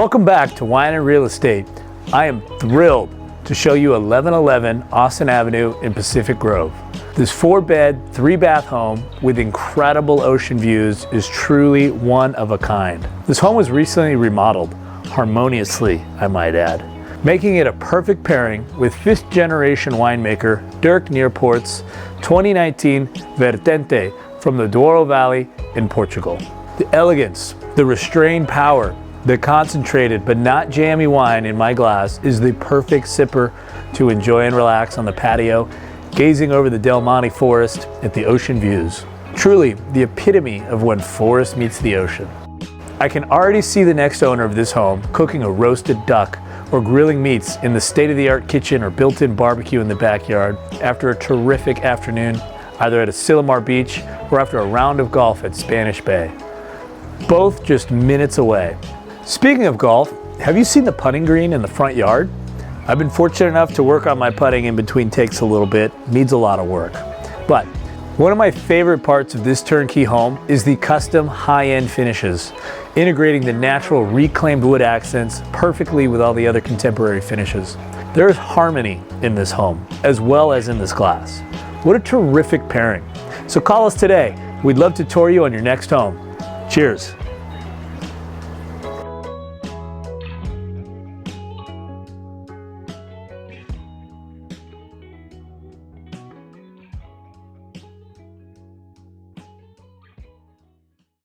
Welcome back to Wine and Real Estate. I am thrilled to show you 1111 Austin Avenue in Pacific Grove. This 4-bed, 3-bath home with incredible ocean views is truly one of a kind. This home was recently remodeled, harmoniously, I might add, making it a perfect pairing with 5th-generation winemaker Dirk Neerport's 2019 Vertente from the Douro Valley in Portugal. The elegance, the restrained power, the concentrated but not jammy wine in my glass is the perfect sipper to enjoy and relax on the patio, gazing over the Del Monte forest at the ocean views. Truly the epitome of when forest meets the ocean. I can already see the next owner of this home cooking a roasted duck or grilling meats in the state-of-the-art kitchen or built-in barbecue in the backyard after a terrific afternoon, either at Asilomar Beach or after a round of golf at Spanish Bay. Both just minutes away. Speaking of golf, have you seen the putting green in the front yard? I've been fortunate enough to work on my putting in between takes a little bit. Needs a lot of work. But one of my favorite parts of this turnkey home is the custom high-end finishes, integrating the natural reclaimed wood accents perfectly with all the other contemporary finishes. There is harmony in this home, as well as in this glass. What a terrific pairing. So call us today. We'd love to tour you on your next home. Cheers.